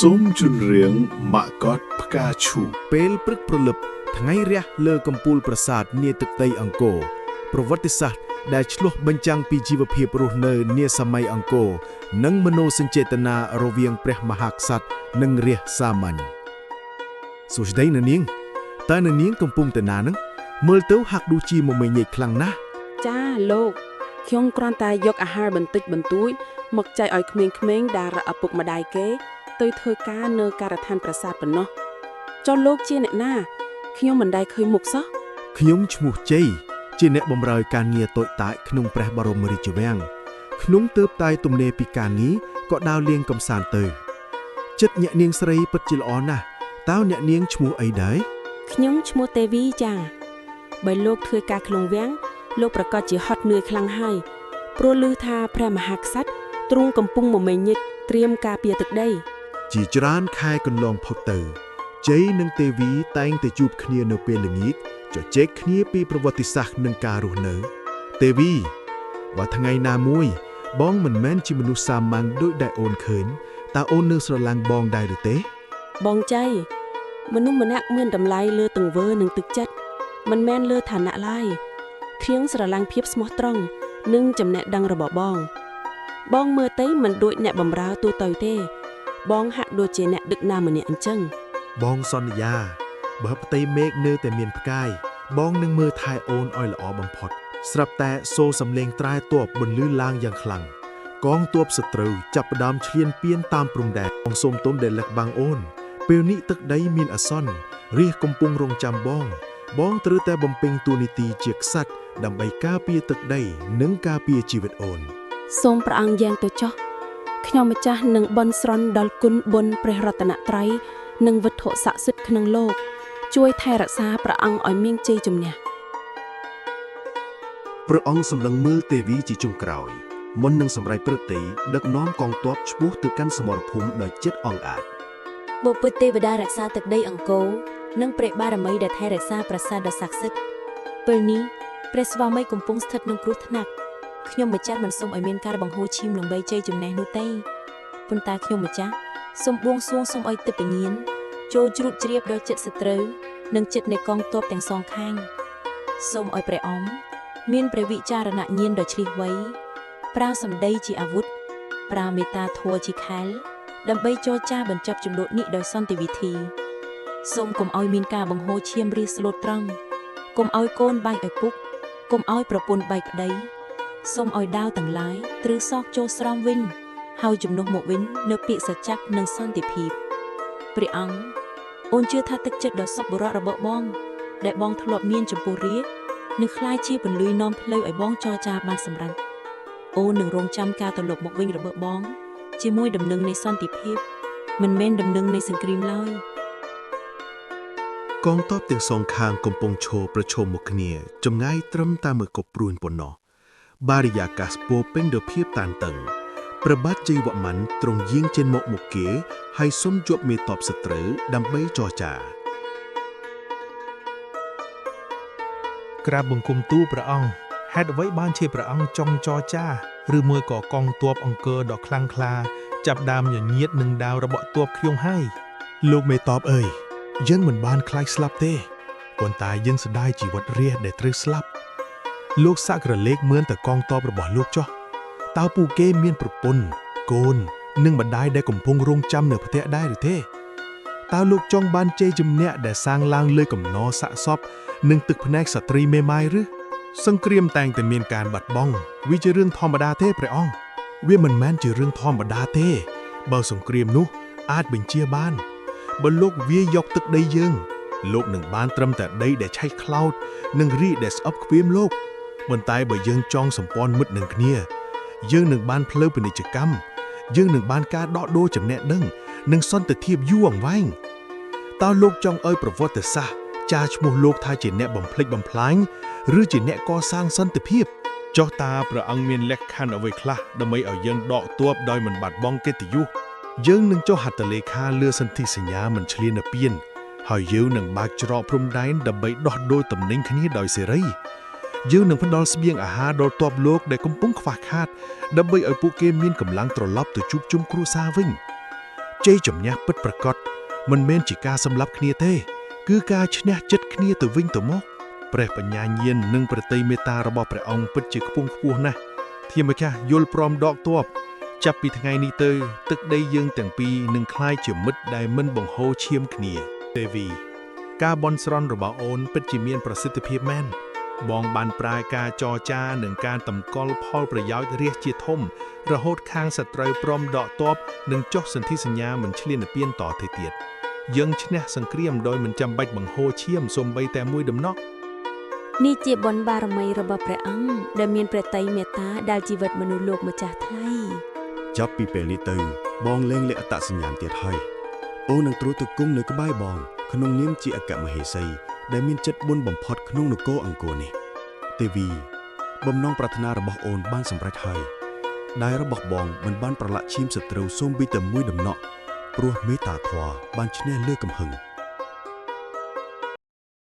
សូមជូនរឿងម៉ាកតផ្កាឈូកពេលព្រឹកព្រលឹបថ្ងៃរះលើកំពូលប្រាសាទនាទឹកដីអង្គរប្រវត្តិសាស្ត្រដែលឆ្លុះបញ្ចាំងពីជីវភាពរស់នៅនាសម័យអង្គរនិងមនោសញ្ចេតនារវាងព្រះមហាក្សត្រនិងរាស្ត្រសាមញ្ញសួស្តីនាងតើនាងកំពុងតែណានឹងមើលទៅហាក់ដូចជាមមាញឹកខ្លាំងណាស់ចាលោកខ្ញុំគ្រាន់តែយកអាហារបន្តិចបន្តួចមកចែកឲ្យក្មេងៗដែលឪពុកម្ដាយគេទៅធ្វើការនៅការដ្ឋានប្រាសាទប៉ុណ្ណោះចុះលោកជាអ្នកណាខ្ញុំមិនដែលឃើញមុខសោះខ្ញុំឈ្មោះជ័យជាអ្នកបម្រើការងារតូចតាចក្នុងព្រះបរមរាជវាំងខ្ញុំទើបតែទំនេរពីការងារក៏ដើរលេងកម្សាន្តទៅចិត្តអ្នកនាងស្រីពិតជាល្អណាស់តើអ្នកនាងឈ្មោះអីដែរខ្ញុំឈ្មោះទេវីចាបើលោកធ្វើការក្នុងវាំងលោកប្រកាសជាហត់នឿយខ្លាំងហើយព្រោះឮថាព្រះមហាក្សត្រទ្រង់កំពុងមមាញឹកត្រៀមការពារទឹកដីជាច្រើនខែកន្លងផុតទៅជ័យនិងទេវីតែងតែជួបគ្នានៅពេលល្ងាចជជែកគ្នាពីប្រវត្តិសាស្ត្រនិងការរស់នៅទេវីបើថ្ងៃណាមួយបងមិនមែនជាមនុស្សសាមញ្ញដូចដែលអូនឃើញតើអូននៅស្រឡាញ់បងដែរឬទេបងចៃមនុស្សម្នាក់មានតម្លៃលើទង្វើនិងទឹកចិត្តមិនមែនលើឋានៈឡើយខ្ញុំស្រឡាញ់ភាពស្មោះត្រង់និងចំណេះដឹងរបស់បងមើលទៅមិនដូចអ្នកបម្រើទូទៅទេបងហាក់ដូចជាអ្នកដឹកនាំម្នាក់អញ្ចឹងបងសន្យាបើផ្ទៃមេឃនៅតែមានផ្កាយបងនឹងមើលថែអូនឲ្យល្អបំផុតស្រាប់តែសូរសំឡេងត្រែទ័ពបន្លឺឡើងយ៉ាងខ្លាំងកងទ័ពសត្រូវចាប់ផ្ដើមឈ្លានពានតាមព្រំដែនបងសូមទុំដែលលះបាំងអូនពេលនេះទឹកដីមានអាសន្នរាជកំពុងរងចាំបងត្រូវតែបំពេញតួនាទីជាក្សត្រដើម្បីការពារទឹកដីនិងការពារជីវិតអូនសូមព្រះអង្គយ៉ាងទៅចុះខ្ញុំម្ចាស់នឹងបន់ស្រន់ដល់គុណបុណ្យព្រះរតនត្រ័យនិងវត្ថុស័ក្តិសិទ្ធិក្នុងលោកជួយថែរក្សាព្រះអង្គឲ្យមានជ័យជំនះព្រះអង្គសម្លឹងមើលទេវីជាចុងក្រោយមុននឹងសម្រេចព្រឹត្តិដឹកនាំកងទ័ពឆ្ពោះទៅកាន់សមរភូមិដោយចិត្តអង់អាចបុព្វទេវតារក្សាទឹកដីអង្គរនិងព្រះបារមីដែលថែរក្សាប្រាសាទដ៏ស័ក្តិសិទ្ធិពេលនេះព្រះស្វាមីកំពុងស្ថិតក្នុងគ្រោះថ្នាក់ខ្ញុំម្ចាស់មិនសូមឲ្យមានការបង្ហូរឈាមដើម្បីជ័យជំនះនោះទេប៉ុន្តែខ្ញុំម្ចាស់សូមបួងសួងសូមឲ្យទឹកពញាណចូលជ្រួតជ្រាបដល់ចិត្តសត្រូវនិងចិត្តនៃកងទ័ពទាំងសងខាងសូមឲ្យព្រះអង្គមានព្រះវិចារណញ្ញាណដ៏ឆ្លៀសវៃប្រើសម្ដីជាអាវុធប្រើមេត្តាធម៌ជាខែលដើម្បីចរចាបញ្ចប់ចំនួននេះដោយសន្តិវិធីសូមកុំឲ្យមានការបង្ហូរឈាមរាស្លូតត្រង់កុំឲ្យកូនបែកឪពុកកុំឲ្យប្រពន្ធបែកប្តីសូមឲ្យដាវទាំងឡាយទ្រឹសោកចូលស្រោមវិញហើយជំនួសមកវិញនៅពាក្យសច្ចៈនិងសន្តិភាពព្រះអង្គអូនជឿថាទឹកចិត្តដ៏សប្បុរសរបស់បងដែលបងធ្លាប់មានចំពោះរាជនឹងក្លាយជាពន្លឺនាំផ្លូវឲ្យបងចរចាបានសម្រេចអូននឹងរងចាំការត្រឡប់មកវិញរបស់បងជាមួយដំណឹងនៃសន្តិភាពមិនមែនដំណឹងនៃសង្គ្រាមឡើយកងទ័ពទាំងសងខាងកំពុងឈរប្រឈមមុខគ្នាចម្ងាយត្រឹមតែមួយកុបព្រួញប៉ុណ្ណោះបារិយាកាសពោពេញដោយភាពតានតឹងព្រះបាទជ័យវរ្ម័នទ្រង់យាងចេញមកមុខគេហើយសុំជួបមេទ័ពសត្រូវដើម្បីចរចាក្រាបបង្គំទូលព្រះអង្គហេតុអ្វីបានជាព្រះអង្គចង់ចរចាឬមួយក៏កងទ័ពអង្គរដ៏ខ្លាំងក្លាចាប់ដើមញញៀតនឹងដាវរបស់ទ័ពខ្ញុំហើយលោកមេទ័ពអើយយើងមិនបានខ្លាចស្លាប់ទេប៉ុន្តែយើងស្ដាយជីវិតរាស្ត្រដែលត្រូវស្លាប់លោកសាក់ក្រឡេកមើលទៅកងទ័ពរបស់លោកចុះតើពួកគេមានប្រពន្ធកូននិងម្ដាយដែលកំពុងរងចាំនៅផ្ទះដែរឬទេតើលោកចង់បានជ័យជំនះដែលសាងឡើងលើកំណរសាកសពនិងទឹកភ្នែកស្ត្រីមេម៉ាយឬសង្គ្រាមតែងតែមានការបាត់បង់វាជារឿងធម្មតាទេព្រះអង្គវាមិនមែនជារឿងធម្មតាទេបើសង្គ្រាមនោះអាចបញ្ជាបានបើលោកវាយកទឹកដីយើងលោកនឹងបានត្រឹមតែដីដែលឆេះខ្លោចនិងរីកដែលស្អប់ខ្វាមលោកប៉ុន្តែបើយើងចងសម្ព័ន្ធមិត្តនឹងគ្នាយើងនឹងបានផ្លូវពាណិជ្ជកម្មយើងនឹងបានការដកដូរចំណេះដឹងនិងសន្តិភាពយូរអង្វែងតើលោកចង់ឲ្យប្រវត្តិសាស្ត្រចារឈ្មោះលោកថាជាអ្នកបំផ្លិចបំផ្លាញឬជាអ្នកកសាងសន្តិភាពចុះតើព្រះអង្គមានលក្ខខណ្ឌអ្វីខ្លះដើម្បីឲ្យយើងដកទ័ពដោយមិនបាត់បង់កិត្តិយសយើងនឹងចុះហត្ថលេខាលើសន្ធិសញ្ញាមិនឈ្លានពានហើយយើងនឹងបើកច្រកព្រំដែនដើម្បីដោះដូរទំនិញគ្នាដោយសេរីយើងនឹងផ្ដល់ស្បៀងអាហារដល់ទ័ពលោកដែលកំពុងខ្វះខាតដើម្បីឲ្យពួកគេមានកម្លាំងត្រឡប់ទៅជួបជុំគ្រួសារវិញ ជ័យជំនះពិតប្រាកដមិនមែនជាការសម្លាប់គ្នាទេគឺការឈ្នះចិត្តគ្នាទៅវិញទៅមកព្រះបញ្ញាញាណនិងប្រតិមេត្តារបស់ព្រះអង្គពិតជាខ្ពង់ខ្ពស់ណាស់ធាមកាសយល់ព្រមដកទ័ពចាប់ពីថ្ងៃនេះទៅទឹកដីយើងទាំងពីរនឹងក្លាយជាមិត្តដែលមិនបង្ហូរឈាមគ្នាទេវីការបន់ស្រន់របស់អូនពិតជាមានប្រសិទ្ធភាពមែនបងបានប្រើការចរចានិងការតម្កល់ផលប្រយោជន៍រាជជាធំរហូតខាងសត្រូវព្រមដកទ័ពនិងចុះសន្ធិសញ្ញាមិនឈ្លានពានតទៅទៀតយើងឈ្នះសង្គ្រាមដោយមិនចាំបាច់បង្ហូរឈាមសូម្បីតែមួយដំណក់នេះជាបុណ្យបារមីរបស់ព្រះអង្គដែលមានព្រះតីមេត្តាដែលជីវិតមនុស្សលោកម្ចាស់ថ្លៃ ចាប់ពីពេលនេះទៅបងលែងលាក់អត្តសញ្ញាណទៀតហើយអូននឹងត្រួតទៅគង់នៅក្បែរបងក្នុងនាមជាអគ្គមហេសីដែលមានចិត្តបុណ្យបំផុតក្នុងនគរអង្គរនេះទេវីបំណងប្រាថ្នារបស់អូនបានសម្រេចហើយដែលរបស់បងមិនបានប្រឡាក់ឈាមសត្រូវសូម្បីតែមួយដំណក់ព្រោះមេត្តាធម៌បានឈ្នះលើកំហឹង